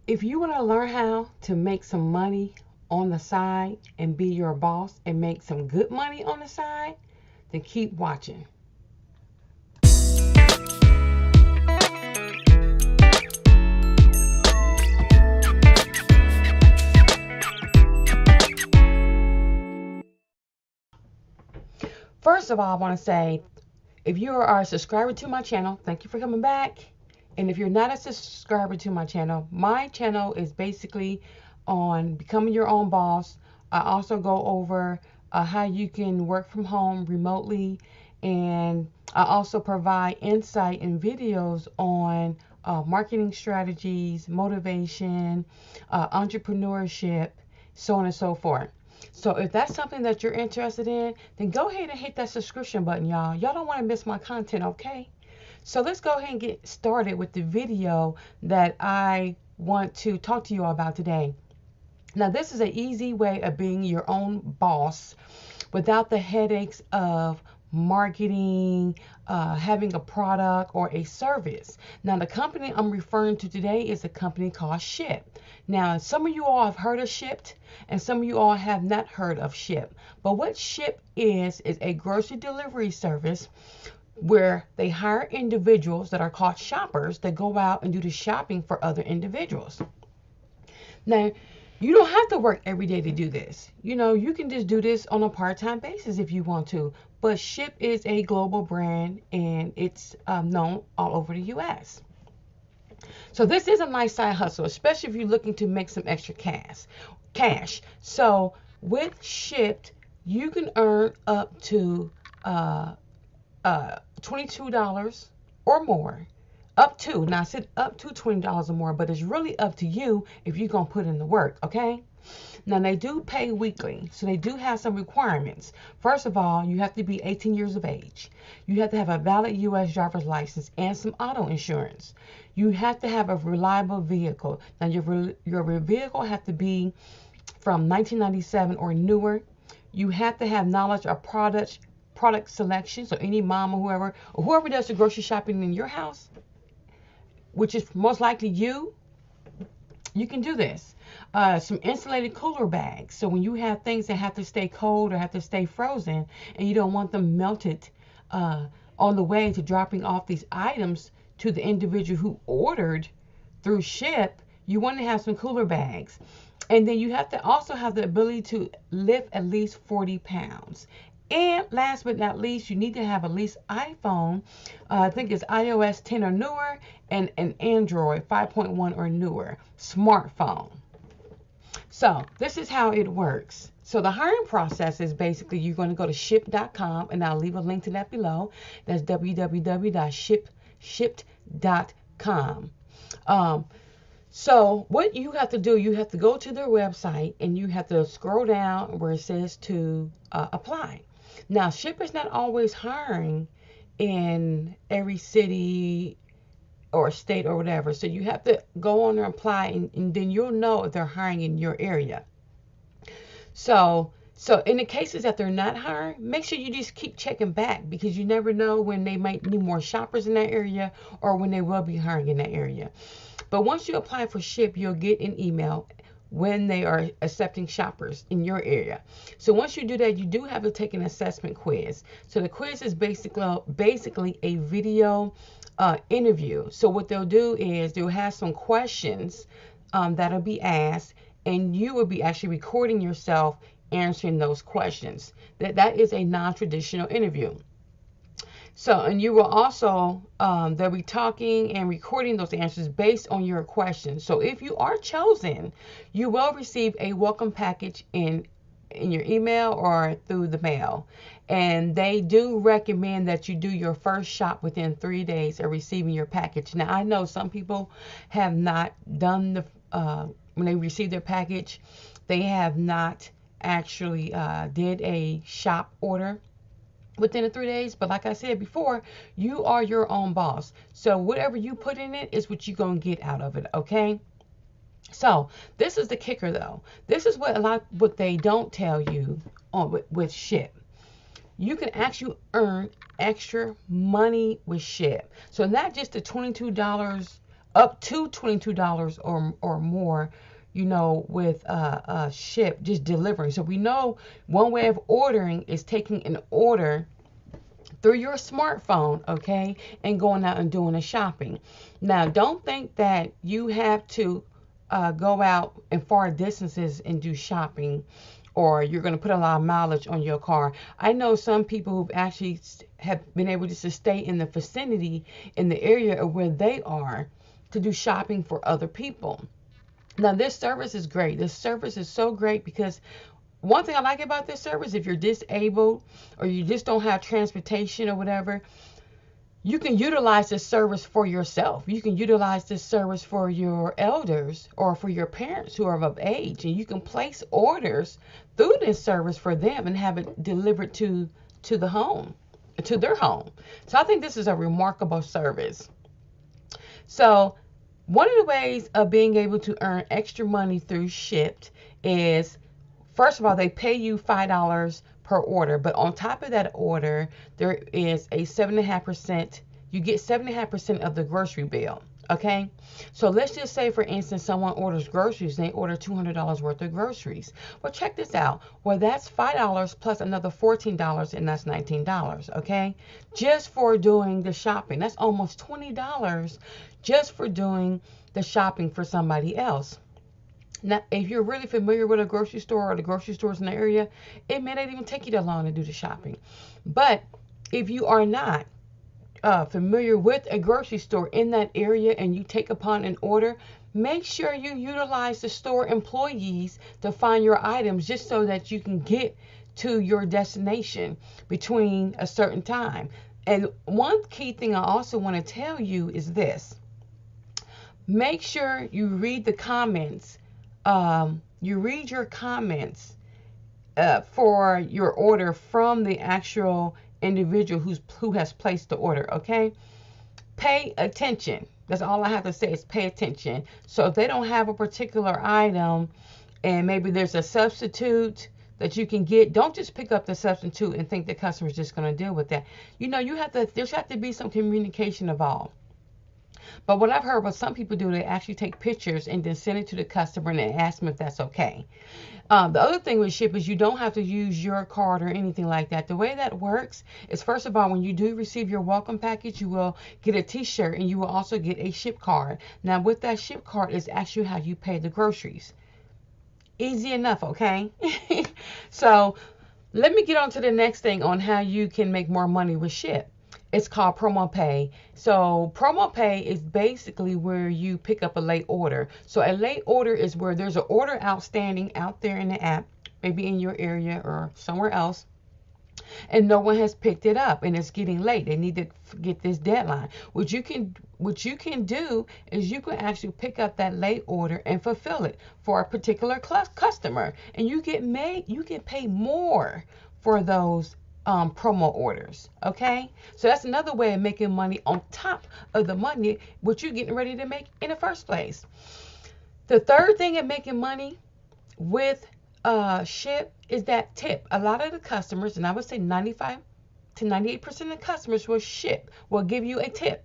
If you want to learn how to make some money on the side and be your boss and make some good money on the side, then keep watching. First of all, I want to say if you are a subscriber to my channel, thank you for coming back. And if you're not a subscriber to my channel is basically on becoming your own boss. I also go over how you can work from home remotely, and I also provide insight and videos on marketing strategies, motivation, entrepreneurship, so on and so forth. So if that's something that you're interested in, then go ahead and hit that subscription button, y'all. Y'all don't want to miss my content, okay? So let's go ahead and get started with the video that I want to talk to you about today. Now, this is an easy way of being your own boss without the headaches of marketing, having a product or a service. Now, the company I'm referring to today is a company called Shipt. Now, some of you all have heard of Shipt and some of you all have not heard of Shipt. But what Shipt is a grocery delivery service where they hire individuals that are called shoppers that go out and do the shopping for other individuals. Now, you don't have to work every day to do this. You can just do this on a part-time basis if you want to. But Shipt is a global brand and it's known all over the U.S. So this is a nice side hustle, especially if you're looking to make some extra cash. So with Shipt, you can earn up to $22 or more. Now I said up to $20 or more, but it's really up to you if you're going to put in the work, okay? Now they do pay weekly, so they do have some requirements. First of all, you have to be 18 years of age. You have to have a valid U.S. driver's license and some auto insurance. You have to have a reliable vehicle. Now your vehicle have to be from 1997 or newer. You have to have knowledge of product selection, so any mom or whoever does the grocery shopping in your house, which is most likely you can do this. Some insulated cooler bags, so when you have things that have to stay cold or have to stay frozen and you don't want them melted on the way to dropping off these items to the individual who ordered through Shipt, you want to have some cooler bags. And then you have to also have the ability to lift at least 40 pounds. And last but not least, you need to have at least iPhone. I think it's iOS 10 or newer, and an Android 5.1 or newer smartphone. So this is how it works. So the hiring process is basically you're going to go to shipt.com, and I'll leave a link to that below. That's www.shipt.com. So what you have to do, you have to go to their website and you have to scroll down where it says to apply. Now, Shipt is not always hiring in every city or state or whatever. So you have to go on there and apply, and then you'll know if they're hiring in your area. So in the cases that they're not hiring, make sure you just keep checking back, because you never know when they might need more shoppers in that area or when they will be hiring in that area. But once you apply for Shipt, you'll get an email when they are accepting shoppers in your area. So once you do that, you do have to take an assessment quiz. So the quiz is basically a video interview. So what they'll do is they'll have some questions that'll be asked, and you will be actually recording yourself answering those questions. That is a non-traditional interview. So, and you will also, they'll be talking and recording those answers based on your questions. So if you are chosen, you will receive a welcome package in your email or through the mail. And they do recommend that you do your first shop within 3 days of receiving your package. Now, I know some people have not done when they receive their package, they have not actually did a shop order within the 3 days. But like I said before, you are your own boss. So whatever you put in it is what you're going to get out of it, okay? So this is the kicker, though. This is what they don't tell you with Shipt. You can actually earn extra money with Shipt. So not just the $22 up to $22 or more, with ship, just delivering. So we know one way of ordering is taking an order through your smartphone, okay, and going out and doing the shopping. Now, don't think that you have to go out in far distances and do shopping, or you're going to put a lot of mileage on your car. I know some people who've actually have been able just to stay in the vicinity, in the area of where they are, to do shopping for other people. Now, this service is great. This service is so great because one thing I like about this service, if you're disabled or you just don't have transportation or whatever, you can utilize this service for yourself. You can utilize this service for your elders or for your parents who are of age, and you can place orders through this service for them and have it delivered to the home, to their home. So I think this is a remarkable service. So one of the ways of being able to earn extra money through Shipt is, first of all, they pay you $5 per order, but on top of that order, there is a 7.5%. You get 7.5% of the grocery bill. Okay, so let's just say, for instance, someone orders groceries and they order $200 worth of groceries. Well, check this out. Well, that's $5 plus another $14, and that's $19. Okay, just for doing the shopping. That's almost $20 just for doing the shopping for somebody else. Now, if you're really familiar with a grocery store or the grocery stores in the area, it may not even take you that long to do the shopping. But if you are not familiar with a grocery store in that area and you take upon an order, make sure you utilize the store employees to find your items just so that you can get to your destination between a certain time. And one key thing I also want to tell you is this. Make sure you read the comments. You read your comments for your order from the actual individual who has placed the order. Okay, pay attention. That's all I have to say is pay attention. So if they don't have a particular item and maybe there's a substitute that you can get, don't just pick up the substitute and think the customer's just going to deal with that. There's got to be some communication involved. But what I've heard, what some people do, they actually take pictures and then send it to the customer and then ask them if that's okay. The other thing with Shipt is you don't have to use your card or anything like that. The way that works is, first of all, when you do receive your welcome package, you will get a t-shirt and you will also get a Shipt card. Now, with that Shipt card is actually how you pay the groceries. Easy enough, okay? So let me get on to the next thing on how you can make more money with Shipt. It's called Promo Pay. So Promo Pay is basically where you pick up a late order. So a late order is where there's an order outstanding out there in the app, maybe in your area or somewhere else, and no one has picked it up and it's getting late. They need to get this deadline. What you can do is you can actually pick up that late order and fulfill it for a particular customer, and you get paid more for those promo orders. Okay, so that's another way of making money on top of the money what you're getting ready to make in the first place. The third thing of making money with Shipt is that tip. A lot of the customers, and I would say 95 to 98% of the customers will give you a tip.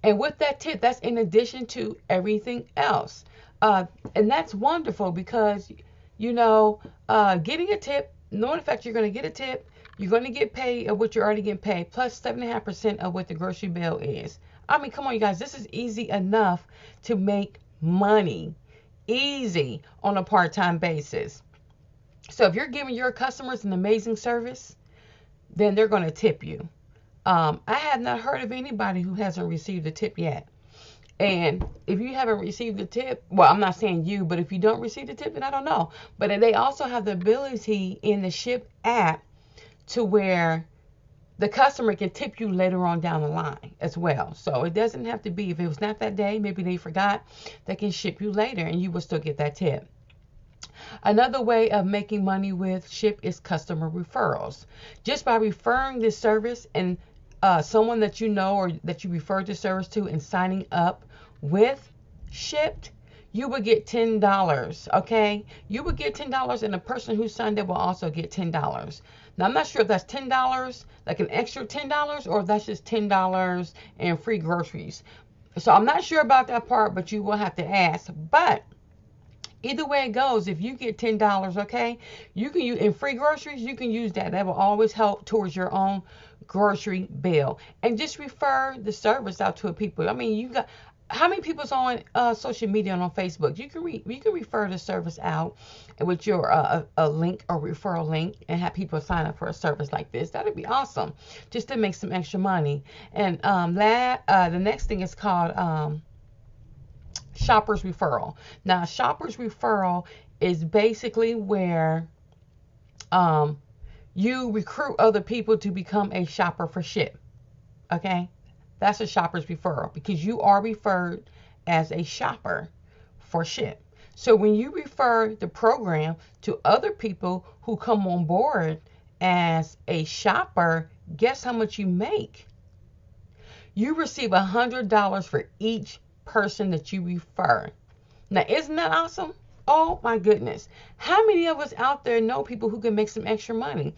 And with that tip, that's in addition to everything else. And that's wonderful because, getting a tip, knowing the fact you're going to get a tip, you're going to get paid of what you're already getting paid, plus 7.5% of what the grocery bill is. I mean, come on, you guys. This is easy enough to make money. Easy on a part-time basis. So if you're giving your customers an amazing service, then they're going to tip you. I have not heard of anybody who hasn't received a tip yet. And if you haven't received the tip, well, I'm not saying you, but if you don't receive the tip, then I don't know. But they also have the ability in the Shipt app to where the customer can tip you later on down the line as well. So it doesn't have to be, if it was not that day, maybe they forgot, they can ship you later and you will still get that tip. Another way of making money with Shipt is customer referrals. Just by referring this service and someone that you know or that you referred the service to and signing up with Shipt, you would get $10, okay? You would get $10, and the person who signed up will also get $10. Now, I'm not sure if that's $10, like an extra $10, or if that's just $10 and free groceries. So I'm not sure about that part, but you will have to ask. But either way it goes, if you get $10, okay, you can use in free groceries, you can use that. That will always help towards your own grocery bill. And just refer the service out to people. I mean, you got how many people's on social media and on Facebook? You can refer the service out with your a link or referral link and have people sign up for a service like this. That'd be awesome, just to make some extra money. And the next thing is called shopper's referral. Now, shopper's referral is basically where um, you recruit other people to become a shopper for Shipt. Okay, that's a shopper's referral because you are referred as a shopper for Shipt. So when you refer the program to other people who come on board as a shopper, guess how much you make? You receive $100 for each person that you refer. Now, isn't that awesome? Oh my goodness. How many of us out there know people who can make some extra money?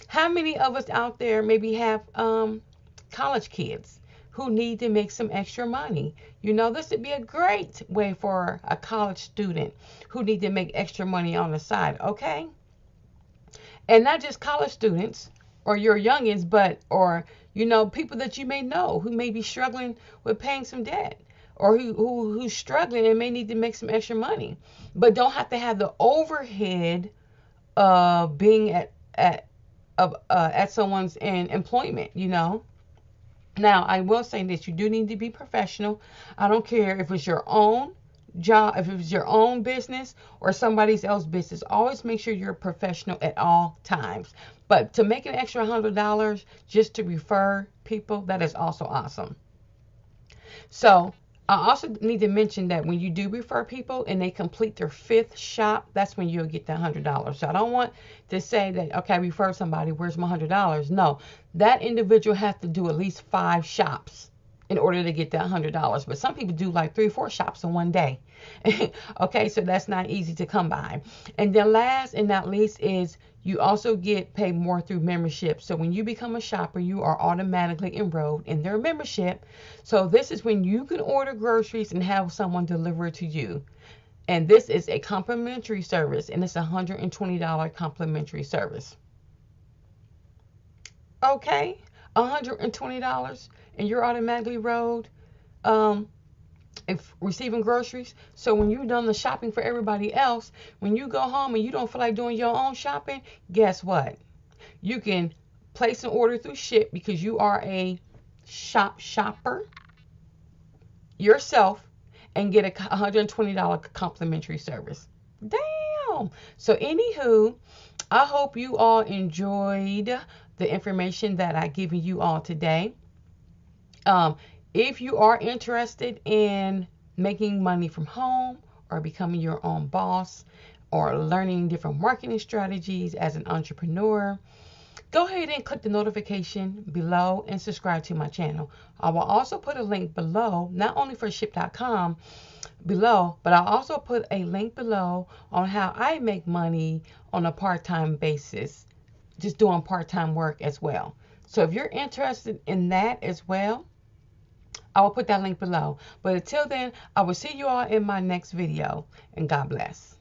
How many of us out there maybe have college kids who need to make some extra money? You know, this would be a great way for a college student who need to make extra money on the side, okay? And not just college students or your youngins, but or people that you may know who may be struggling with paying some debt or who's struggling and may need to make some extra money, but don't have to have the overhead of being at someone's in employment. Now, I will say this, you do need to be professional. I don't care if it's your own job, if it's your own business or somebody else's business. Always make sure you're a professional at all times. But to make an extra $100 just to refer people, that is also awesome. So I also need to mention that when you do refer people and they complete their 5th shop, that's when you'll get the $100. So I don't want to say that, okay, I refer somebody, where's my $100? No, that individual has to do at least 5 shops in order to get that $100. But some people do like 3 or 4 shops in one day. Okay, so that's not easy to come by. And then last and not least is you also get paid more through membership. So when you become a shopper, you are automatically enrolled in their membership. So this is when you can order groceries and have someone deliver it to you. And this is a complimentary service, and it's a $120 complimentary service. Okay, $120, and you're automatically enrolled. If receiving groceries. So when you've done the shopping for everybody else, when you go home and you don't feel like doing your own shopping, guess what? You can place an order through Shipt because you are a shopper yourself and get a $120 complimentary service. Damn. So anywho, I hope you all enjoyed the information that I given you all today. If you are interested in making money from home or becoming your own boss or learning different marketing strategies as an entrepreneur, go ahead and click the notification below and subscribe to my channel. I will also put a link below, not only for Shipt.com below, but I'll also put a link below on how I make money on a part-time basis, just doing part-time work as well. So if you're interested in that as well, I will put that link below. But until then, I will see you all in my next video, and God bless.